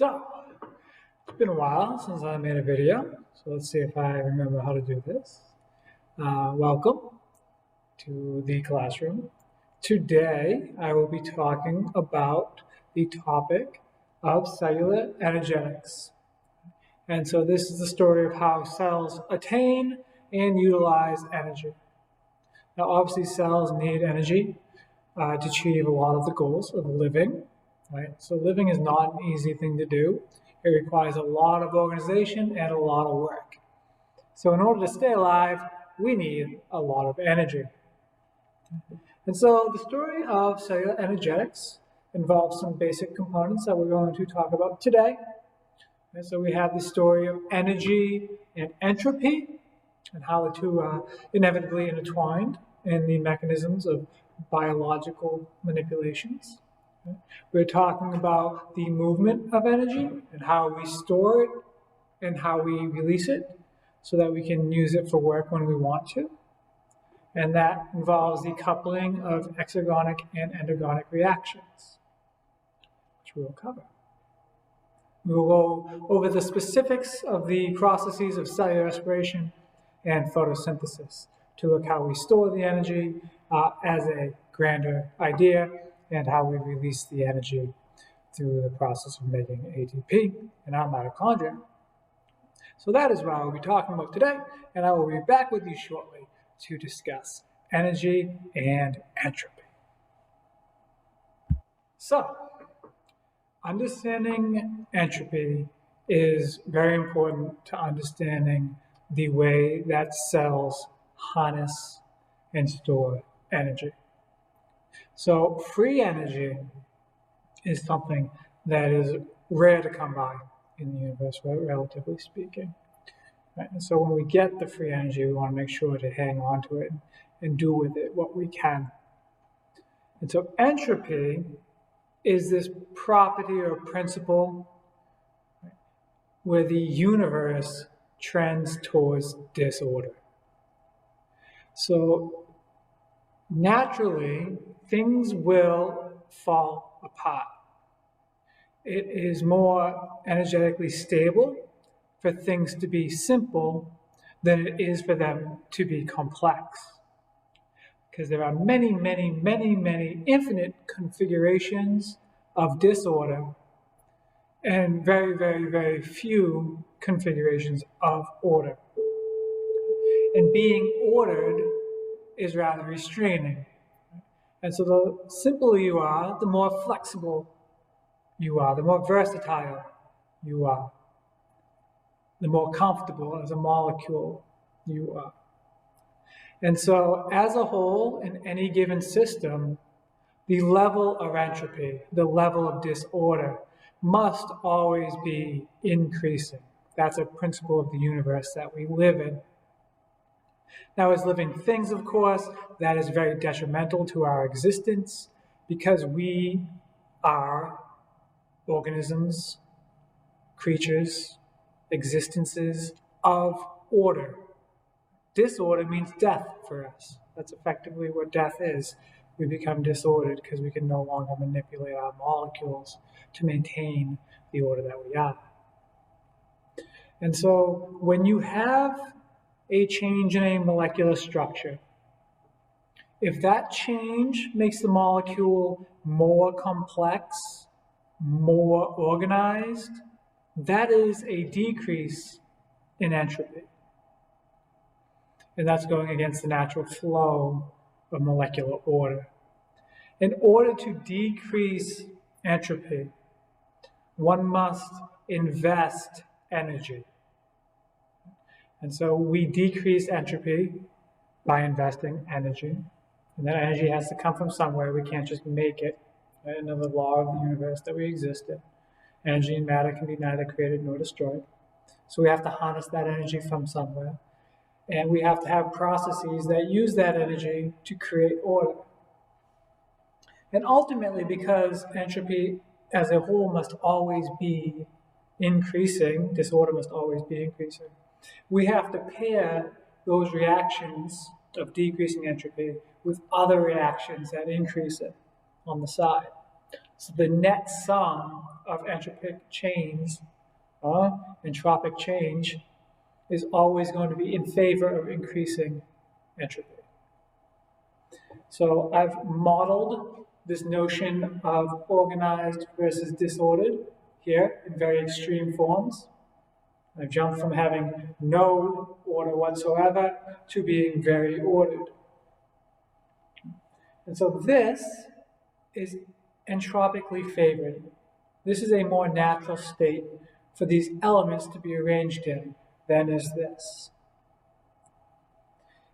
So, it's been a while since I made a video, so let's see if I remember how to do this. Welcome to the classroom. Today, I will be talking about the topic of cellular energetics. And so this is the story of how cells attain and utilize energy. Now, obviously, cells need energy to achieve a lot of the goals of living, right? So living is not an easy thing to do. It requires a lot of organization and a lot of work. So in order to stay alive, we need a lot of energy. And so the story of cellular energetics involves some basic components that we're going to talk about today. And so we have the story of energy and entropy and how the two are inevitably intertwined in the mechanisms of biological manipulations. We're talking about the movement of energy and how we store it and how we release it so that we can use it for work when we want to. And that involves the coupling of exergonic and endergonic reactions, which we will cover. We will go over the specifics of the processes of cellular respiration and photosynthesis to look how we store the energy as a grander idea and how we release the energy through the process of making ATP in our mitochondria. So that is what I will be talking about today, and I will be back with you shortly to discuss energy and entropy. So, understanding entropy is very important to understanding the way that cells harness and store energy. So free energy is something that is rare to come by in the universe, relatively speaking. Right? And so when we get the free energy, we want to make sure to hang on to it and do with it what we can. And so entropy is this property or principle, right, where the universe trends towards disorder. So naturally, things will fall apart. It is more energetically stable for things to be simple than it is for them to be complex. Because there are many, infinite configurations of disorder and very few configurations of order. And being ordered is rather restraining. And so the simpler you are, the more flexible you are, the more versatile you are, the more comfortable as a molecule you are. And so as a whole, in any given system, the level of entropy, the level of disorder, must always be increasing. That's a principle of the universe that we live in. Now, as living things, of course, that is very detrimental to our existence because we are organisms, creatures, existences of order. Disorder means death for us. That's effectively what death is. We become disordered because we can no longer manipulate our molecules to maintain the order that we are. And so when you have a change in a molecular structure, if that change makes the molecule more complex, more organized, that is a decrease in entropy. And that's going against the natural flow of molecular order. In order to decrease entropy, one must invest energy. And so we decrease entropy by investing energy. And that energy has to come from somewhere. We can't just make it. Right? Another law of the universe that we exist in. Energy and matter can be neither created nor destroyed. So we have to harness that energy from somewhere. And we have to have processes that use that energy to create order. And ultimately, because entropy as a whole must always be increasing, disorder must always be increasing, we have to pair those reactions of decreasing entropy with other reactions that increase it on the side. So the net sum of entropic change, entropic change, is always going to be in favor of increasing entropy. So I've modeled this notion of organized versus disordered here in very extreme forms. I've jumped from having no order whatsoever to being very ordered. And so this is entropically favored. This is a more natural state for these elements to be arranged in than is this.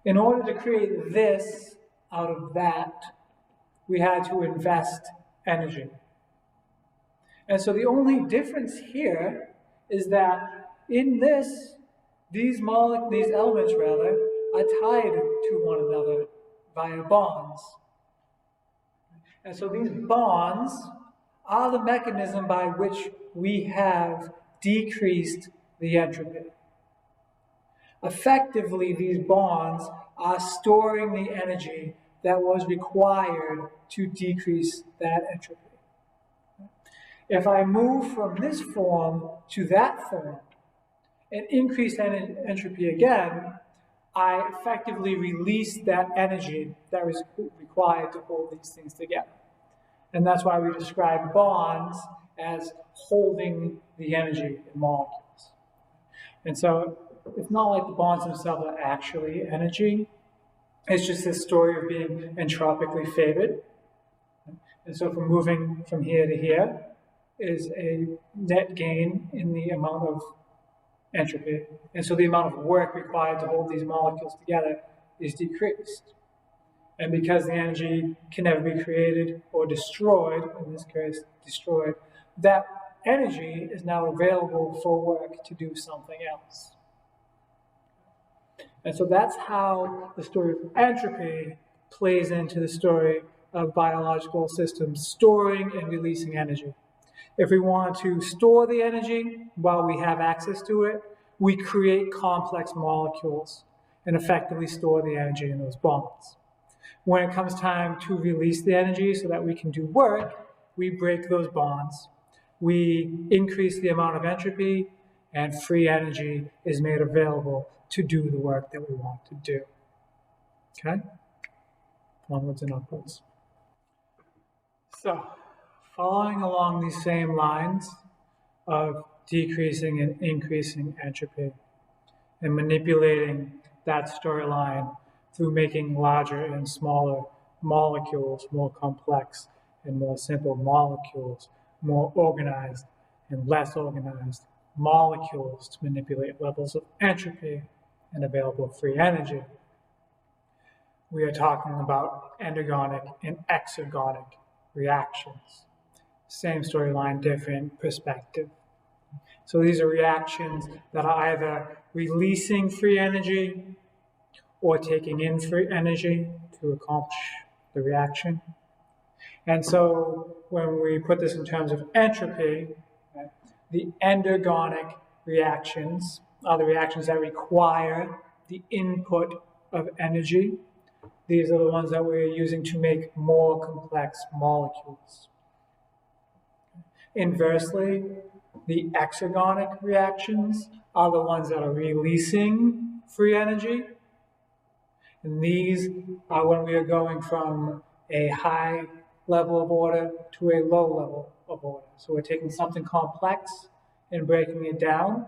In order to create this out of that, we had to invest energy. And so the only difference here is that in this, these elements are tied to one another via bonds. And so these bonds are the mechanism by which we have decreased the entropy. Effectively, these bonds are storing the energy that was required to decrease that entropy. If I move from this form to that form and increase entropy again, I effectively release that energy that was required to hold these things together. And that's why we describe bonds as holding the energy in molecules. And so it's not like the bonds themselves are actually energy. It's just this story of being entropically favored. And so from moving from here to here is a net gain in the amount of entropy. And so the amount of work required to hold these molecules together is decreased. And because the energy can never be created or destroyed, in this case, destroyed, that energy is now available for work to do something else. And so that's how the story of entropy plays into the story of biological systems storing and releasing energy. If we want to store the energy while we have access to it, we create complex molecules and effectively store the energy in those bonds. When it comes time to release the energy so that we can do work, we break those bonds. We increase the amount of entropy, and free energy is made available to do the work that we want to do. Okay? Onwards and upwards. So, following along these same lines of decreasing and increasing entropy and manipulating that storyline through making larger and smaller molecules more complex and more simple molecules, more organized and less organized molecules to manipulate levels of entropy and available free energy. We are talking about endergonic and exergonic reactions. Same storyline, different perspective. So these are reactions that are either releasing free energy or taking in free energy to accomplish the reaction. And so when we put this in terms of entropy, the endergonic reactions are the reactions that require the input of energy. These are the ones that we're using to make more complex molecules. Inversely, the exergonic reactions are the ones that are releasing free energy. And these are when we are going from a high level of order to a low level of order. So we're taking something complex and breaking it down.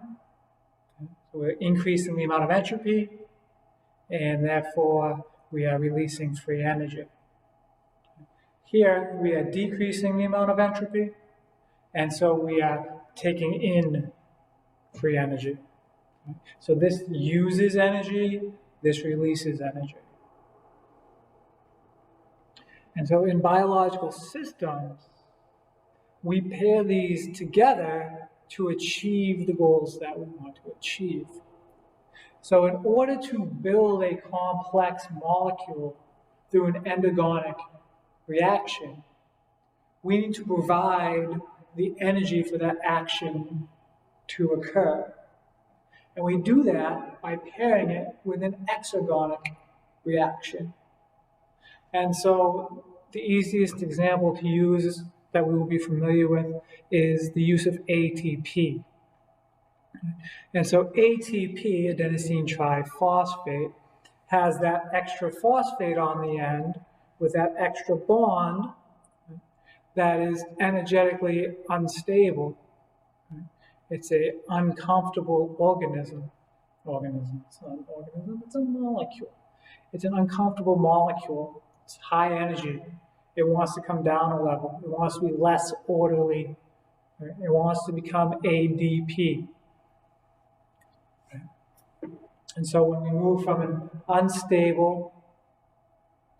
So we're increasing the amount of entropy, and therefore we are releasing free energy. Here we are decreasing the amount of entropy, and so we are taking in free energy. So this uses energy, this releases energy. And so in biological systems, we pair these together to achieve the goals that we want to achieve. So in order to build a complex molecule through an endergonic reaction, we need to provide the energy for that action to occur. And we do that by pairing it with an exergonic reaction. And so the easiest example to use that we will be familiar with is the use of ATP. And so ATP, adenosine triphosphate, has that extra phosphate on the end with that extra bond that is energetically unstable. It's an uncomfortable organism. It's not an organism, it's a molecule. It's an uncomfortable molecule. It's high energy. It wants to come down a level. It wants to be less orderly. It wants to become ADP. And so when we move from an unstable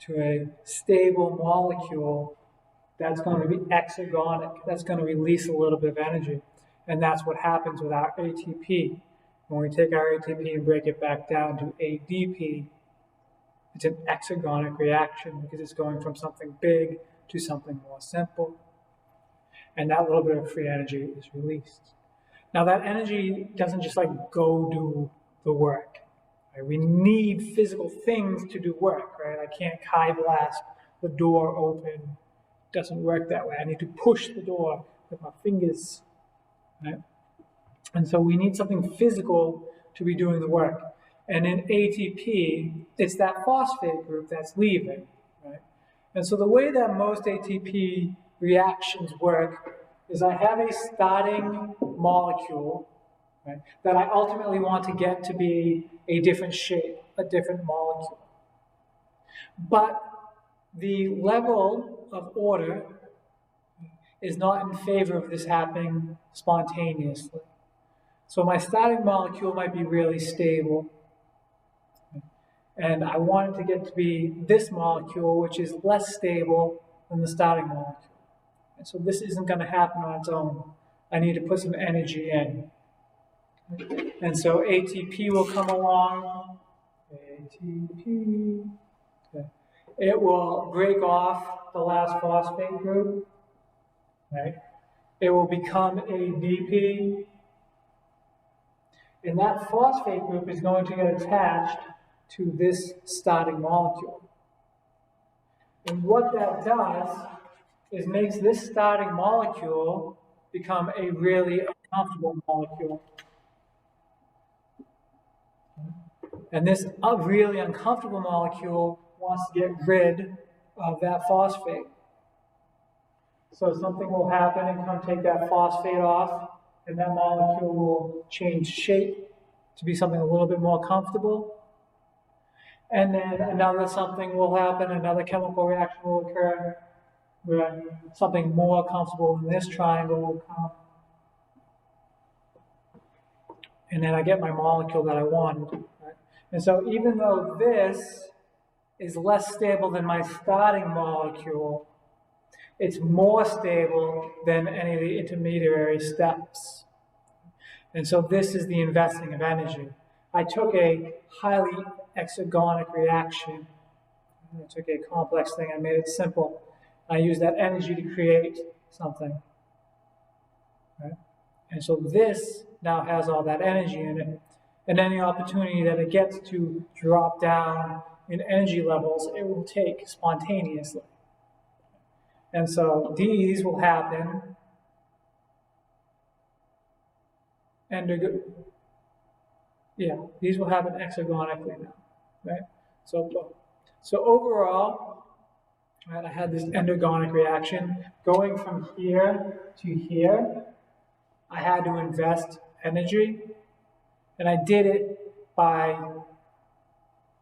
to a stable molecule, that's going to be exergonic. That's going to release a little bit of energy. And that's what happens with our ATP. When we take our ATP and break it back down to ADP, it's an exergonic reaction because it's going from something big to something more simple. And that little bit of free energy is released. Now that energy doesn't just like go do the work. Right? We need physical things to do work, right? I can't Kai blast the door open. It doesn't work that way. I need to push the door with my fingers, right? And so we need something physical to be doing the work. And in ATP, it's that phosphate group that's leaving, right? And so the way that most ATP reactions work is I have a starting molecule, right, that I ultimately want to get to be a different shape, a different molecule. But the level of order is not in favor of this happening spontaneously. So my starting molecule might be really stable, and I want it to get to be this molecule, which is less stable than the starting molecule. And so this isn't going to happen on its own. I need to put some energy in. And so ATP will come along. ATP. Okay. It will break off the last phosphate group. Right? It will become ADP. And that phosphate group is going to get attached to this starting molecule. And what that does is makes this starting molecule become a really uncomfortable molecule. And this really uncomfortable molecule wants to get rid of that phosphate. So something will happen and come take that phosphate off, and that molecule will change shape to be something a little bit more comfortable. And then another something will happen, another chemical reaction will occur, where something more comfortable than this triangle will come. And then I get my molecule that I wanted. Right? And so even though this is less stable than my starting molecule, it's more stable than any of the intermediary steps. And so this is the investing of energy. I took a highly exergonic reaction. I took a complex thing, I made it simple. I used that energy to create something. Right? And so this now has all that energy in it. And any opportunity that it gets to drop down in energy levels, it will take spontaneously. And so these will happen these will happen exergonically now, right? So overall, right, I had this endergonic reaction going from here to here. I had to invest energy, and I did it by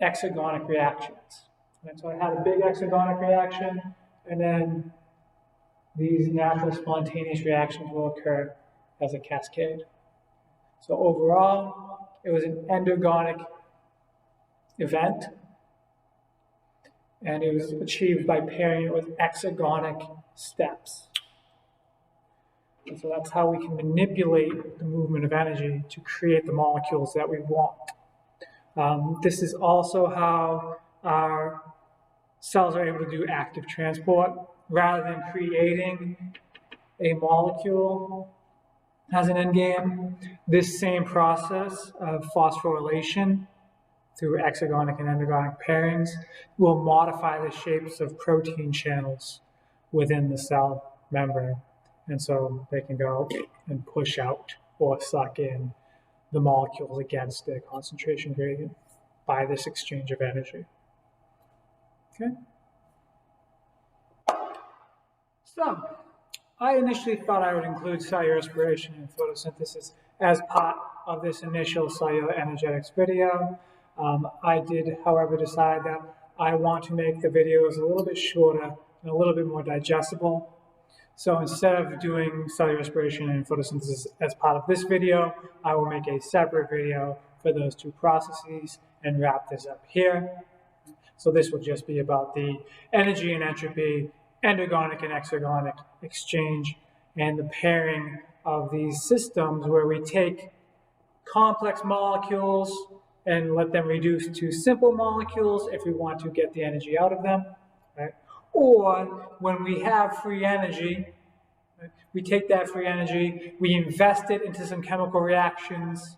exergonic reactions. And so I had a big exergonic reaction, and then these natural spontaneous reactions will occur as a cascade. So overall, it was an endergonic event, and it was achieved by pairing it with exergonic steps. And so that's how we can manipulate the movement of energy to create the molecules that we want. This is also how our cells are able to do active transport. Rather than creating a molecule as an endgame, this same process of phosphorylation through exergonic and endergonic pairings will modify the shapes of protein channels within the cell. membrane. And so they can go and push out or suck in the molecules against their concentration gradient by this exchange of energy. Okay? So, I initially thought I would include cellular respiration and photosynthesis as part of this initial cellular energetics video. I did, however, decide that I want to make the videos a little bit shorter and a little bit more digestible. So instead of doing cellular respiration and photosynthesis as part of this video, I will make a separate video for those two processes and wrap this up here. So this will just be about the energy and entropy, endergonic and exergonic exchange, and the pairing of these systems where we take complex molecules and let them reduce to simple molecules if we want to get the energy out of them. Right? Or when we have free energy, right, we take that free energy, we invest it into some chemical reactions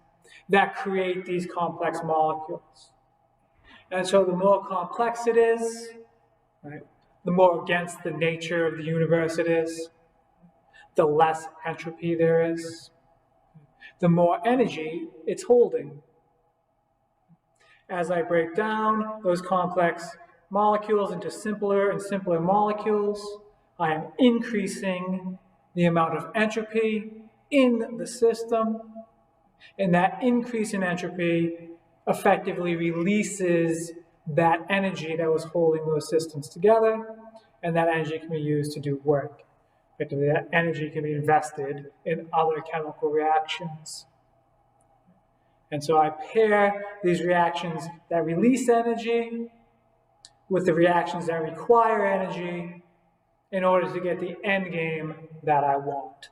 that create these complex molecules. And so the more complex it is, right, the more against the nature of the universe it is, the less entropy there is, the more energy it's holding. As I break down those complex molecules into simpler and simpler molecules, I am increasing the amount of entropy in the system, and that increase in entropy effectively releases that energy that was holding those systems together, and that energy can be used to do work. Effectively, that energy can be invested in other chemical reactions. And so I pair these reactions that release energy with the reactions that require energy in order to get the end game that I want.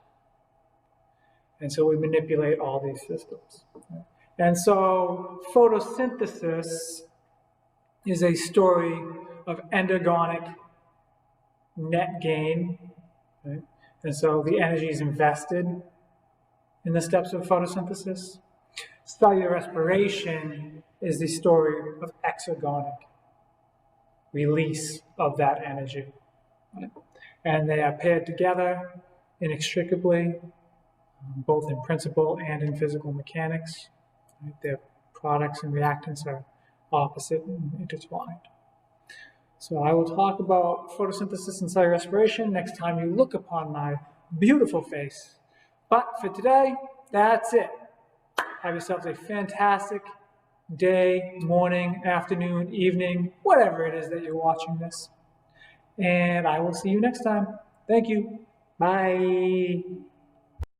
And so we manipulate all these systems. And so photosynthesis is a story of endergonic net gain. Right? And so the energy is invested in the steps of photosynthesis. Cellular respiration is the story of exergonic release of that energy. Right? And they are paired together inextricably, both in principle and in physical mechanics. Right? Their products and reactants are opposite and intertwined. So I will talk about photosynthesis and cellular respiration next time you look upon my beautiful face. But for today, that's it. Have yourselves a fantastic day, morning, afternoon, evening, whatever it is that you're watching this. And I will see you next time. Thank you. Bye.